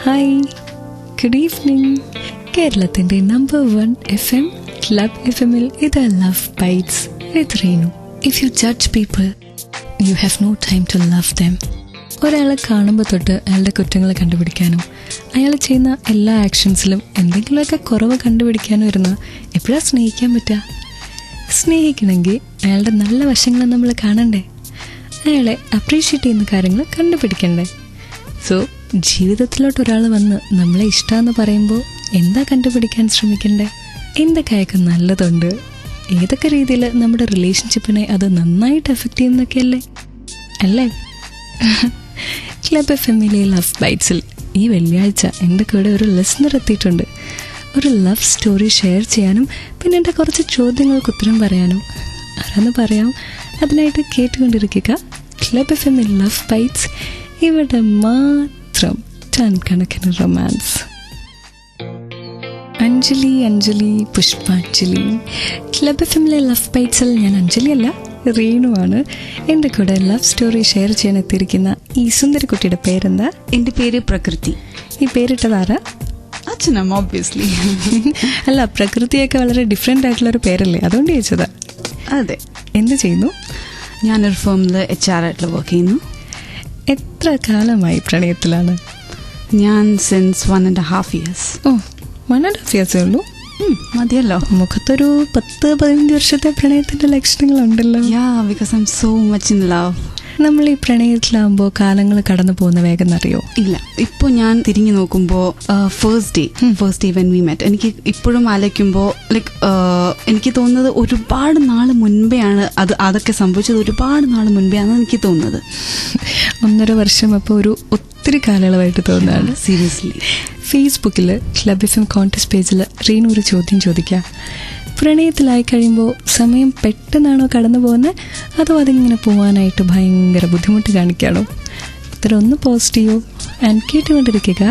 Hi, good evening. കേരളത്തിൻ്റെ number 1 FM club FM-ൽ ഇത് love bites with Reenu. If you judge people you have no time to love them. ഒരാളെ കാണുമ്പോൾ തൊട്ട് അയാളുടെ കുറ്റങ്ങൾ കണ്ടുപിടിക്കാനും അയാൾ ചെയ്യുന്ന എല്ലാ ആക്ഷൻസിലും എന്തെങ്കിലുമൊക്കെ കുറവ് കണ്ടുപിടിക്കാനും ഇരുന്ന് എപ്പോഴാണ് സ്നേഹിക്കാൻ പറ്റുക? സ്നേഹിക്കണമെങ്കിൽ അയാളുടെ നല്ല വശങ്ങൾ നമ്മൾ കാണണ്ടേ, അയാളെ അപ്രീഷിയേറ്റ് ചെയ്യുന്ന കാര്യങ്ങൾ കണ്ടുപിടിക്കണ്ടേ? സോ ജീവിതത്തിലോട്ട് ഒരാൾ വന്ന് നമ്മളെ ഇഷ്ടമെന്ന് പറയുമ്പോൾ എന്താ കണ്ടുപിടിക്കാൻ ശ്രമിക്കണ്ടേ? എന്തൊക്കെ അയാൾക്ക് നല്ലതുണ്ട്, ഏതൊക്കെ രീതിയിൽ നമ്മുടെ റിലേഷൻഷിപ്പിനെ അത് നന്നായിട്ട് എഫക്റ്റ് ചെയ്യുന്നൊക്കെയല്ലേ അല്ലേ? ക്ലബ് FM-ലെ ലവ് ബൈറ്റ്സിൽ ഈ വെള്ളിയാഴ്ച എൻ്റെ കൂടെ ഒരു ലിസണർ എത്തിയിട്ടുണ്ട്. ഒരു ലവ് സ്റ്റോറി ഷെയർ ചെയ്യാനും പിന്നെ എൻ്റെ കുറച്ച് ചോദ്യങ്ങൾക്ക് ഉത്തരം പറയാനും. ആരാന്ന് പറയാം, അതിനായിട്ട് കേട്ടുകൊണ്ടിരിക്കുക ക്ലബ് FM-ൽ ലവ് ബൈറ്റ്സ്. ഇവിടെ മാത്രം ടൺ കണക്കിന് റൊമാൻസ്. അഞ്ജലി പുഷ്പാഞ്ജലി. ക്ലബ് FM-ലെ ലവ് ബൈറ്റ്സിൽ ഞാൻ അഞ്ജലി അല്ല, റീനുവാണ്. എൻ്റെ കൂടെ ലവ് സ്റ്റോറി ഷെയർ ചെയ്യാൻ എത്തിയിരിക്കുന്ന ഈ സുന്ദരിക്കുട്ടിയുടെ പേരെന്താ? എൻ്റെ പേര് പ്രകൃതി. ഈ പേരിട്ടതാരാ? അച്ഛനം ഓബ്വിയസ്ലി. അല്ല, പ്രകൃതിയൊക്കെ വളരെ ഡിഫറെൻ്റ് ആയിട്ടുള്ളൊരു പേരല്ലേ, അതുകൊണ്ട് ചോദിച്ചതാ. അതെ. എന്ത് ചെയ്യുന്നു? ഞാനൊരു ഫേമിൽ HR ആയിട്ട് വർക്ക് ചെയ്യുന്നു. എത്ര കാലമായി പ്രണയത്തിലാണ്? ഞാൻ സിൻസ് 1.5 years. ഓ, 1.5 years ഉള്ളൂ? മതിയല്ലോ. മുഖത്തൊരു 10-15 വർഷത്തെ പ്രണയത്തിന്റെ ലക്ഷണങ്ങളുണ്ടല്ലോ. Because I'm so much in love. നമ്മൾ ഈ പ്രണയത്തിലാവുമ്പോൾ കാലങ്ങൾ കടന്നു പോകുന്ന വേഗം അറിയോ? ഇല്ല. ഇപ്പോൾ ഞാൻ തിരിഞ്ഞു നോക്കുമ്പോൾ first day when we met, എനിക്ക് ഇപ്പോഴും ആലോചിക്കുമ്പോൾ ലൈക്ക് എനിക്ക് തോന്നുന്നത് ഒരുപാട് നാൾ മുൻപെയാണ് അതൊക്കെ സംഭവിച്ചത്. ഒരുപാട് നാൾ മുൻപെയാണ് എനിക്ക് തോന്നുന്നത്. 1.5 വർഷം അപ്പോൾ ഒരു ഒത്തിരി കാലയളവായിട്ട് തോന്നുകയാണ്. സീരിയസ്ലി. ഫേസ്ബുക്കിൽ ക്ലബ് FM കോൺടെസ്റ്റ് പേജിൽ റീനു ഒരു ചോദ്യം ചോദിക്കുക. പ്രണയത്തിലായി കഴിയുമ്പോൾ സമയം പെട്ടെന്നാണോ കടന്നു പോകുന്നത്, അതോ അതിങ്ങനെ പോകാനായിട്ട് ഭയങ്കര ബുദ്ധിമുട്ട് കാണിക്കുകയാണോ? ഉത്തരം ഒന്ന് പോസ്റ്റ് ചെയ്യൂ. ആൻഡ് കേട്ടുകൊണ്ടിരിക്കുക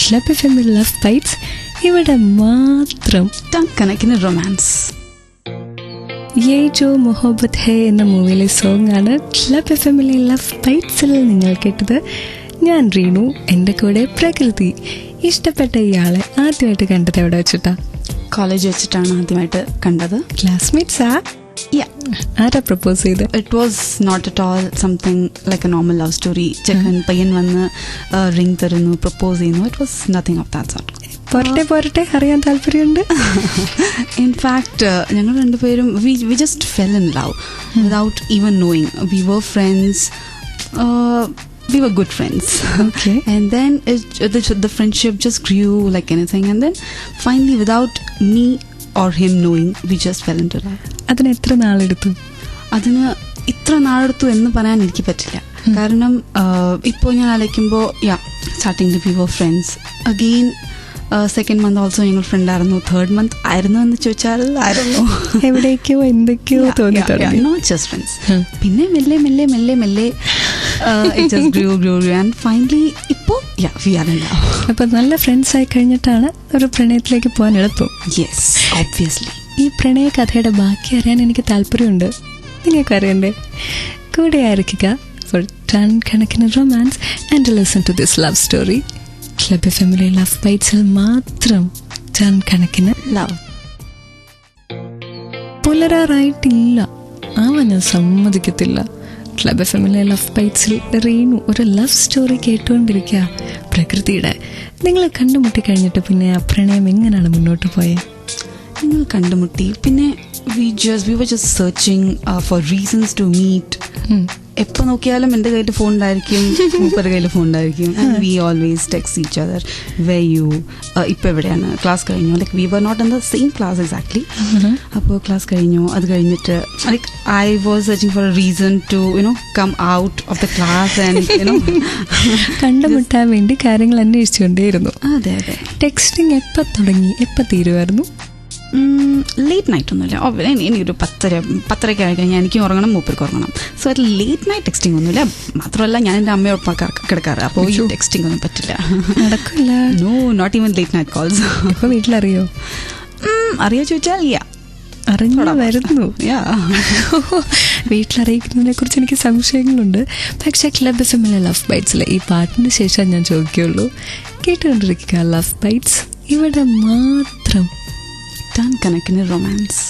ക്ലബ് FM-ൽ ലവ് ബൈറ്റ്സ്. ഇവിടെ മാത്രം കണക്കിന് റൊമാൻസ്. യേ ജോ മൊഹബത്ത് ഹേ എന്ന മൂവിയിലെ സോങ് ആണ് ക്ലബ് FM-ലെ ലവ് ബൈറ്റ്സിൽ നിങ്ങൾ കേട്ടത്. ഞാൻ റീനു, എൻ്റെ കൂടെ പ്രകൃതി. ഇഷ്ടപ്പെട്ട ഇയാളെ ആദ്യമായിട്ട് കണ്ടത് എവിടെ വെച്ചിട്ടാ? കോളേജ് വെച്ചിട്ടാണ് ആദ്യമായിട്ട് കണ്ടത്. ക്ലാസ്മേറ്റ്സാ? ആരാ പ്രപ്പോസ് ചെയ്ത്? It was not at all something like a normal love story. ചെക്കൻ പയ്യൻ വന്ന് റിംഗ് തരുന്നു, പ്രപ്പോസ് ചെയ്യുന്നു. It was nothing of that sort. പോരട്ടെ അറിയാൻ താല്പര്യമുണ്ട്. ഇൻഫാക്ട് ഞങ്ങൾ രണ്ടുപേരും we just fell in love without even knowing. We were friends. We were good friends. Okay. And then the friendship just grew like anything. And then finally, without me or him knowing, we just fell into love. അതിന് എത്ര നാളെടുത്തു? അതിന് ഇത്ര നാളെടുത്തു എന്ന് പറയാൻ എനിക്ക് പറ്റില്ല. കാരണം ഇപ്പോൾ ഞാൻ ആലോചിക്കുമ്പോൾ starting we were friends. Again, second month also ഞങ്ങൾ ഫ്രണ്ട് ആയിരുന്നു. തേർഡ് മന്ത് ആയിരുന്നു എന്ന് ചോദിച്ചാൽ ആയിരുന്നു. എവിടേക്കോ എന്തൊക്കെയോ തോന്നി. Not just friends. പിന്നെ മെല്ലെ മെല്ലെ മെല്ലെ മെല്ലെ it just grew and finally ഇപ്പോൾ we are in love. അപ്പൊ നല്ല ഫ്രണ്ട്സ് ആയി കഴിഞ്ഞിട്ടാണ് ഒരു പ്രണയത്തിലേക്ക് പോകാൻ എളുപ്പം. Yes, obviously. ഈ പ്രണയ കഥയുടെ ബാക്കി അറിയാൻ എനിക്ക് താല്പര്യമുണ്ട്. നിങ്ങൾക്ക് അറിയണ്ടേ? കൂടെ ആയിരിക്കുക ഫോർ ടൺ കണക്കിന് romance and listen to this love story. Club FM-ലെ ലവ് ബൈറ്റ്സിൽ മാത്രം ടൺ കണക്കിന് ലവ്. പുലരാറായിട്ടില്ല, അവന് സമ്മതിക്കത്തില്ല. ക്ലബ് FM-ലെ ലവ് ബൈറ്റ്സിൽ റീനു ഒരു ലവ് സ്റ്റോറി കേട്ടുകൊണ്ടിരിക്കുക പ്രകൃതിയുടെ. നിങ്ങൾ കണ്ടുമുട്ടി കഴിഞ്ഞിട്ട് പിന്നെ ആ പ്രണയം എങ്ങനെയാണ് മുന്നോട്ട് പോയത്? നിങ്ങൾ കണ്ടുമുട്ടി പിന്നെ we were just searching for reasons to meet. എപ്പോൾ നോക്കിയാലും എൻ്റെ കയ്യിൽ ഫോൺ ഉണ്ടായിരിക്കും, മൂപ്പരുടെ കയ്യിൽ ഫോൺ ഉണ്ടായിരിക്കും. And we always text each other where you, ഇപ്പോൾ എവിടെയാണ്, ക്ലാസ് കഴിഞ്ഞു. Like we were not in the same class exactly. അപ്പോൾ ക്ലാസ് കഴിഞ്ഞു, അത് കഴിഞ്ഞിട്ട് like I was searching for a reason to come out of the class and കണ്ടുമുട്ടാൻ വേണ്ടി കാര്യങ്ങൾ അന്വേഷിച്ചുകൊണ്ടേയിരുന്നു. അതെ അതെ. ടെക്സ്റ്റിംഗ് എപ്പോൾ തുടങ്ങി, എപ്പോൾ തീരുമായിരുന്നു? ലേറ്റ് നൈറ്റ് ഒന്നുമില്ല. ഇനി ഒരു 10:30 ആയി കഴിഞ്ഞാൽ എനിക്കും ഉറങ്ങണം, മൂപ്പർക്ക് ഉറങ്ങണം. സോ അത് ലേറ്റ് നൈറ്റ് ടെക്സ്റ്റിംഗ് ഒന്നുമില്ല. മാത്രമല്ല ഞാൻ എൻ്റെ അമ്മയോടൊപ്പം കിടക്കാറ്. അപ്പോൾ ഈ ടെക്സ്റ്റിംഗ് ഒന്നും പറ്റില്ല, നടക്കില്ല. No, not even late night calls. ഇപ്പോൾ വീട്ടിലറിയോ? അറിയോ ചോദിച്ചാൽ അറിഞ്ഞു വരുന്നു. വീട്ടിലറിയിക്കുന്നതിനെ കുറിച്ച് എനിക്ക് സംശയങ്ങളുണ്ട്. പക്ഷേ ക്ലബ് എഫ്എമ്മിലെ ലവ് ബൈറ്റ്സിലെ ഈ പാട്ടിന് ശേഷം ഞാൻ ചോദിക്കുള്ളൂ. കേട്ടുകൊണ്ടിരിക്കുക ലവ് ബൈറ്റ്സ്, ഇവിടെ മാത്രം ടൺ കണക്കിന് റൊമാൻസ്.